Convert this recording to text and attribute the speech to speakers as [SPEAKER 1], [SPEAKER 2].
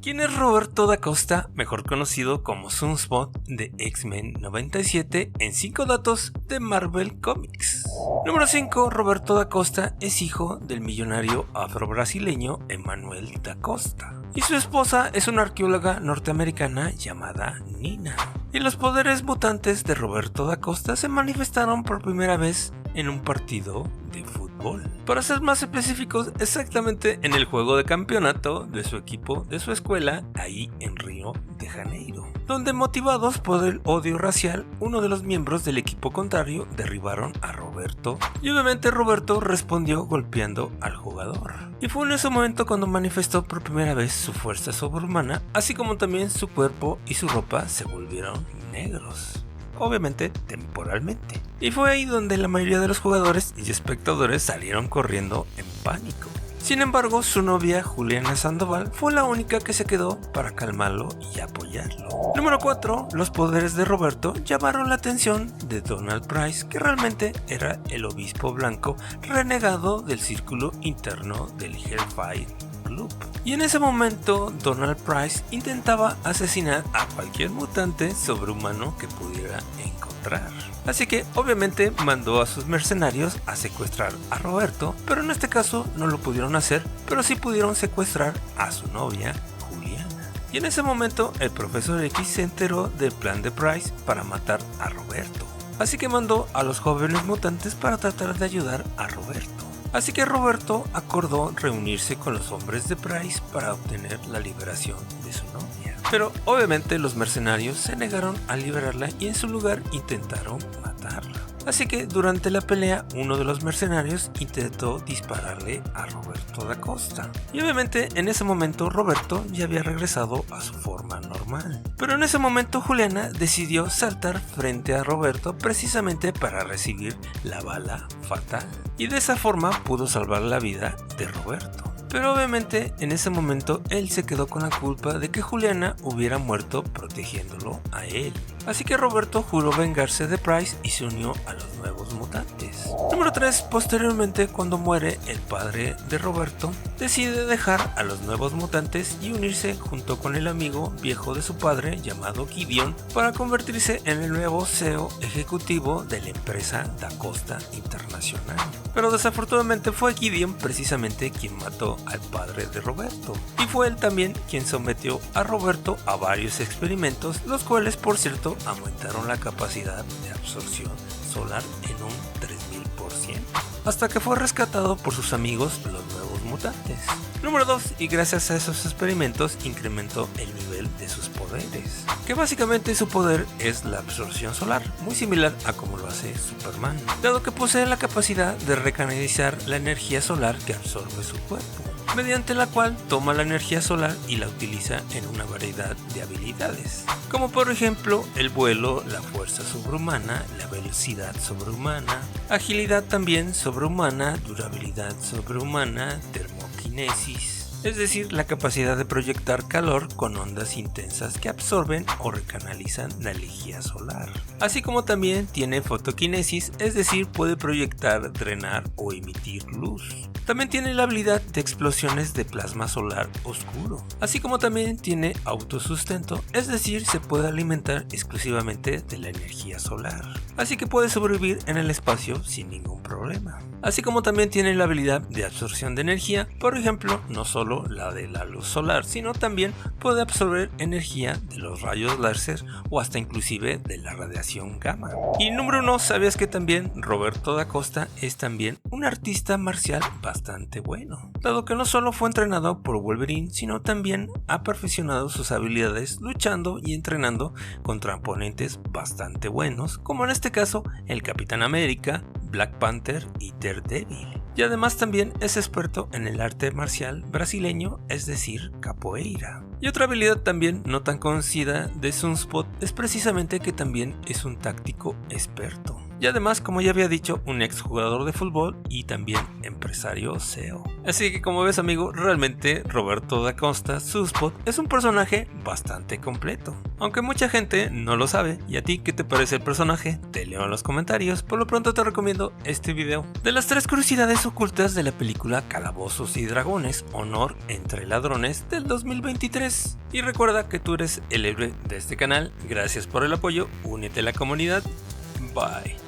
[SPEAKER 1] ¿Quién es Roberto da Costa, mejor conocido como Sunspot de X-Men 97 en 5 datos de Marvel Comics? Número 5. Roberto da Costa es hijo del millonario afro-brasileño Emanuel da Costa y su esposa es una arqueóloga norteamericana llamada Nina. Y los poderes mutantes de Roberto da Costa se manifestaron por primera vez en un partido de fútbol. Para ser más específicos, exactamente en el juego de campeonato de su equipo de su escuela, ahí en Río de Janeiro, donde motivados por el odio racial, uno de los miembros del equipo contrario derribaron a Roberto y obviamente Roberto respondió golpeando al jugador. Y fue en ese momento cuando manifestó por primera vez su fuerza sobrehumana, así como también su cuerpo y su ropa se volvieron negros. Obviamente temporalmente. Y fue ahí donde la mayoría de los jugadores y espectadores salieron corriendo en pánico. Sin embargo, su novia Juliana Sandoval fue la única que se quedó para calmarlo y apoyarlo. Número 4. Los poderes de Roberto llamaron la atención de Donald Price, que realmente era el obispo blanco renegado del círculo interno del Hellfire Club. Y en ese momento Donald Price intentaba asesinar a cualquier mutante sobrehumano que pudiera encontrar. Así que obviamente mandó a sus mercenarios a secuestrar a Roberto, pero en este caso no lo pudieron hacer, pero sí pudieron secuestrar a su novia Juliana. Y en ese momento el profesor X se enteró del plan de Price para matar a Roberto. Así que mandó a los jóvenes mutantes para tratar de ayudar a Roberto. Así que Roberto acordó reunirse con los hombres de Price para obtener la liberación de su novia. Pero obviamente los mercenarios se negaron a liberarla y en su lugar intentaron matarla. Así que durante la pelea uno de los mercenarios intentó dispararle a Roberto da Costa. Y obviamente en ese momento Roberto ya había regresado a su forma normal. Pero en ese momento Juliana decidió saltar frente a Roberto precisamente para recibir la bala fatal. Y de esa forma pudo salvar la vida de Roberto. Pero obviamente en ese momento él se quedó con la culpa de que Juliana hubiera muerto protegiéndolo a él. Así que Roberto juró vengarse de Price y se unió a los nuevos mutantes. Número 3. Posteriormente, cuando muere el padre de Roberto, decide dejar a los nuevos mutantes y unirse junto con el amigo viejo de su padre llamado Gideon para convertirse en el nuevo CEO ejecutivo de la empresa Da Costa Internacional. Pero desafortunadamente fue Gideon precisamente quien mató al padre de Roberto, y fue él también quien sometió a Roberto a varios experimentos, los cuales por cierto aumentaron la capacidad de absorción solar en un 3000%, hasta que fue rescatado por sus amigos los nuevos mutantes. Número 2. Y gracias a esos experimentos incrementó el nivel de sus poderes, que básicamente su poder es la absorción solar, muy similar a como lo hace Superman, dado que posee la capacidad de recanalizar la energía solar que absorbe su cuerpo, mediante la cual toma la energía solar y la utiliza en una variedad de habilidades, como por ejemplo el vuelo, la fuerza sobrehumana, la velocidad sobrehumana, agilidad también sobrehumana, durabilidad sobrehumana, termoquinesis, es decir, la capacidad de proyectar calor con ondas intensas que absorben o recanalizan la energía solar. Así como también tiene fotoquinesis, es decir, puede proyectar, drenar o emitir luz. También tiene la habilidad de explosiones de plasma solar oscuro. Así como también tiene autosustento, es decir, se puede alimentar exclusivamente de la energía solar. Así que puede sobrevivir en el espacio sin ningún problema. Así como también tiene la habilidad de absorción de energía, por ejemplo, no solo la de la luz solar, sino también puede absorber energía de los rayos láser o hasta inclusive de la radiación gamma. Y número 1, ¿sabías que también Roberto da Costa es también un artista marcial bastante bueno? Dado que no solo fue entrenado por Wolverine, sino también ha perfeccionado sus habilidades luchando y entrenando contra oponentes bastante buenos, como en este caso el Capitán América, Black Panther y Daredevil. Y además también es experto en el arte marcial brasileño, es decir, capoeira. Y otra habilidad también no tan conocida de Sunspot es precisamente que también es un táctico experto. y además, como ya había dicho, un exjugador de fútbol y también empresario SEO. Así que como ves, amigo, realmente Roberto da Costa Sunspot es un personaje bastante completo, aunque mucha gente no lo sabe. ¿Y a ti qué te parece el personaje? Te leo en los comentarios. Por lo pronto te recomiendo este video de las 3 curiosidades ocultas de la película Calabozos y Dragones, Honor entre Ladrones del 2023. Y recuerda que tú eres el héroe de este canal. Gracias por el apoyo, únete a la comunidad. Bye.